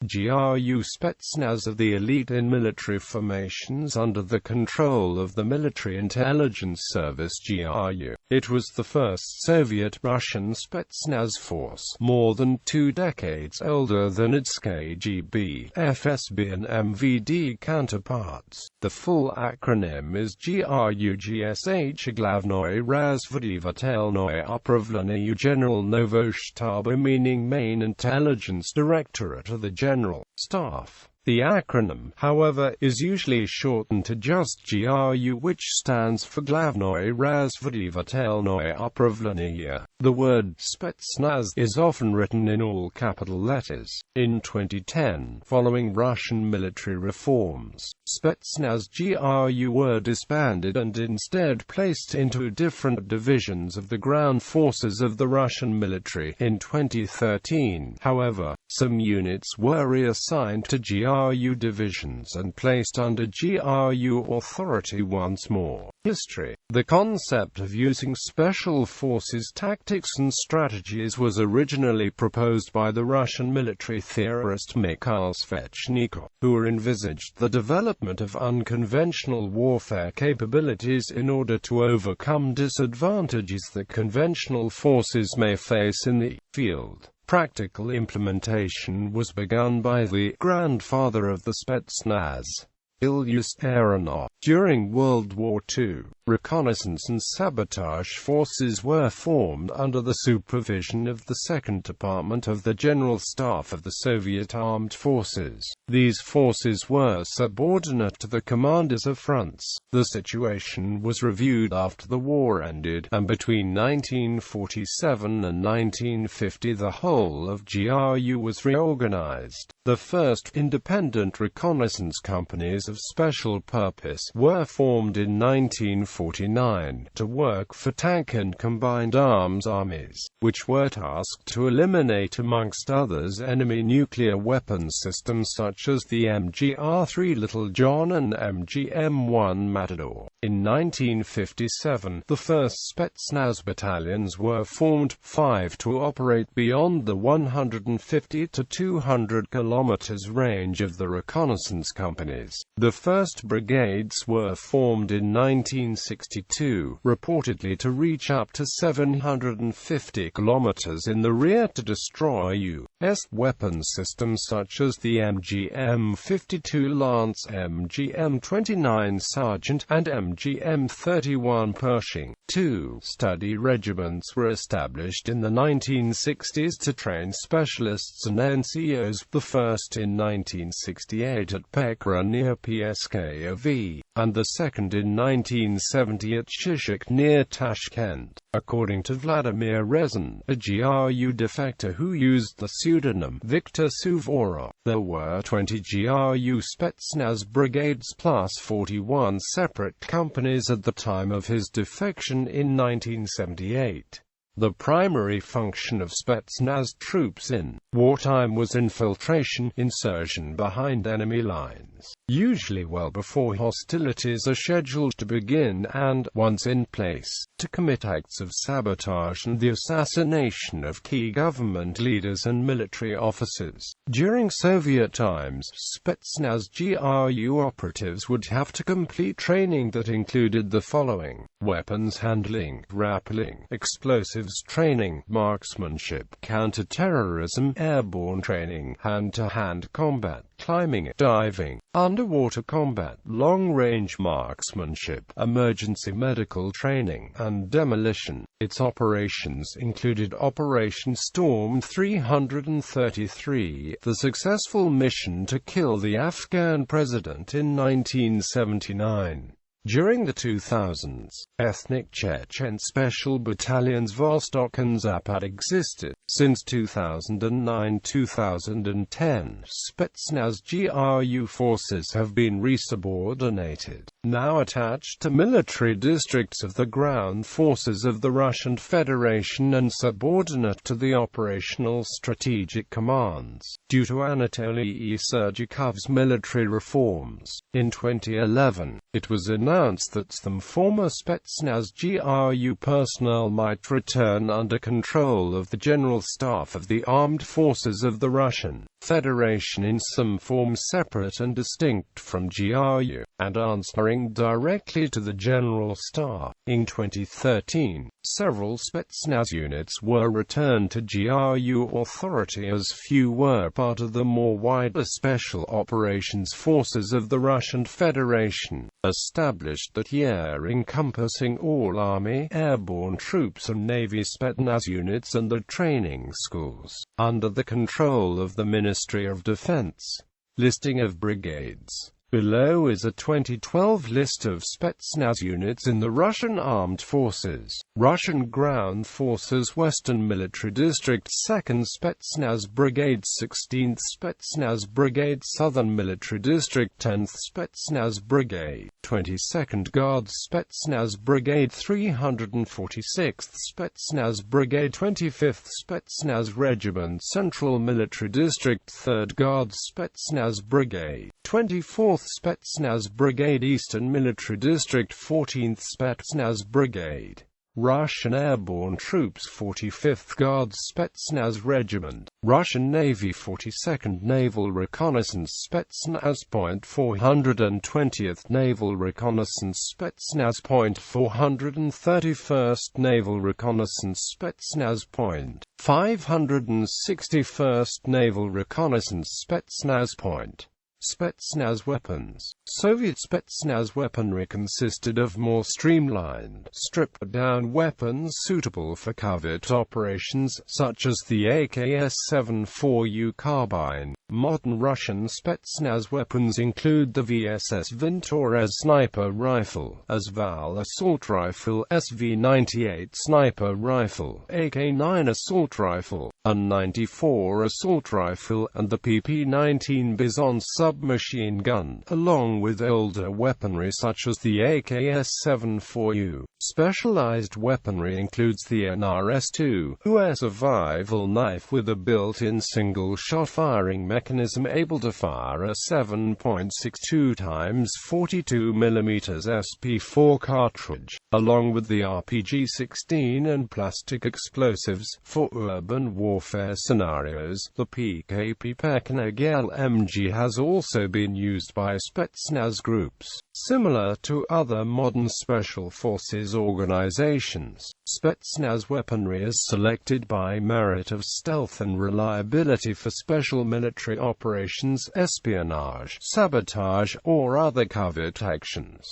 GRU Spetsnaz are the elite in military formations under the control of the Military Intelligence Service GRU. It was the first Soviet-Russian Spetsnaz force, more than 2 decades older than its KGB, FSB and MVD counterparts. The full acronym is GRU GSh, Glavnoye Razvedyvatel'noye Upravleniye Generalnovo Shtaba, meaning Main Intelligence Directorate of the General Staff. The acronym, however, is usually shortened to just GRU, which stands for Glavnoye Razvedyvatel'noye Upravleniye. The word Spetsnaz is often written in all capital letters. In 2010, following Russian military reforms, Spetsnaz GRU were disbanded and instead placed into different divisions of the ground forces of the Russian military. In 2013, however, some units were reassigned to GRU divisions and placed under GRU authority once more. History. The concept of using special forces tactics and strategies was originally proposed by the Russian military theorist Mikhail Svechnikov, who envisaged the development of unconventional warfare capabilities in order to overcome disadvantages that conventional forces may face in the field. Practical implementation was begun by the grandfather of the Spetsnaz, Ilyus Aronov. During World War II, reconnaissance and sabotage forces were formed under the supervision of the 2nd Department of the General Staff of the Soviet Armed Forces. These forces were subordinate to the commanders of fronts. The situation was reviewed after the war ended, and between 1947 and 1950 the whole of GRU was reorganized. The first independent reconnaissance companies of special purpose were formed in 1949 to work for tank and combined arms armies, which were tasked to eliminate, amongst others, enemy nuclear weapons systems such as the MGR-3 Little John and MGM-1 Matador. In 1957, the first Spetsnaz battalions were formed, 5 to operate beyond the 150 to 200 kilometers range of the reconnaissance companies. The first brigades were formed in 1962, reportedly to reach up to 750 kilometers in the rear to destroy U.S. weapons systems such as the MGM-52 Lance, MGM-29 Sergeant, and MGM-31 Pershing. 2 study regiments were established in the 1960s to train specialists and NCOs, the first in 1968 at Pekra near Pskov, and the second in 1970 at Shishak near Tashkent. According to Vladimir Rezin, a GRU defector who used the pseudonym Viktor Suvorov, there were 20 GRU Spetsnaz brigades plus 41 separate companies at the time of his defection in 1978. The primary function of Spetsnaz troops in wartime was infiltration, insertion behind enemy lines, usually well before hostilities are scheduled to begin, and, once in place, to commit acts of sabotage and the assassination of key government leaders and military officers. During Soviet times, Spetsnaz GRU operatives would have to complete training that included the following: weapons handling, rappelling, explosives training, marksmanship, counter-terrorism, airborne training, hand-to-hand combat, climbing, diving, underwater combat, long-range marksmanship, emergency medical training, and demolition. Its operations included Operation Storm 333, the successful mission to kill the Afghan president in 1979. During the 2000s, ethnic Chechen special battalions Vostok and Zapad existed. Since 2009-2010, Spetsnaz GRU forces have been resubordinated, now attached to military districts of the ground forces of the Russian Federation and subordinate to the operational strategic commands. Due to Anatoly Serdyukov's military reforms, in 2011, it was announced that some former Spetsnaz GRU personnel might return under control of the General Staff of the Armed Forces of the Russian Federation in some form separate and distinct from GRU, and answering directly to the General Staff. In 2013, several Spetsnaz units were returned to GRU authority as few were part of the more wider Special Operations Forces of the Russian Federation, established that year, encompassing all Army, airborne troops and Navy Spetsnaz units and the training schools, under the control of the Ministry of Defense. Listing of brigades. Below is a 2012 list of Spetsnaz units in the Russian Armed Forces. Russian Ground Forces Western Military District 2nd Spetsnaz Brigade 16th Spetsnaz Brigade Southern Military District 10th Spetsnaz Brigade 22nd Guards Spetsnaz Brigade 346th Spetsnaz Brigade 25th Spetsnaz Regiment Central Military District 3rd Guards Spetsnaz Brigade 24th Spetsnaz Brigade Eastern Military District 14th Spetsnaz Brigade Russian Airborne Troops 45th Guards Spetsnaz Regiment Russian Navy 42nd Naval Reconnaissance Spetsnaz Point 420th Naval Reconnaissance Spetsnaz Point 431st Naval Reconnaissance Spetsnaz Point 561st Naval Reconnaissance Spetsnaz Point. Spetsnaz Weapons. Soviet Spetsnaz weaponry consisted of more streamlined, stripped-down weapons suitable for covert operations, such as the AK-74U carbine. Modern Russian Spetsnaz weapons include the VSS Vintorez sniper rifle, ASVAL assault rifle, SV-98 sniper rifle, AK-9 assault rifle, Un-94 assault rifle, and the PP-19 Bizon submachine gun, along with older weaponry such as the AK-74U. Specialized weaponry includes the NRS-2, a survival knife with a built-in single-shot firing mechanism able to fire a 7.62 x 42 mm SP4 cartridge, along with the RPG-16 and plastic explosives. For urban warfare scenarios, the PKP Peknagel MG has also been used by Spetsnaz groups. Similar to other modern special forces organizations, Spetsnaz weaponry is selected by merit of stealth and reliability for special military operations, espionage, sabotage, or other covert actions.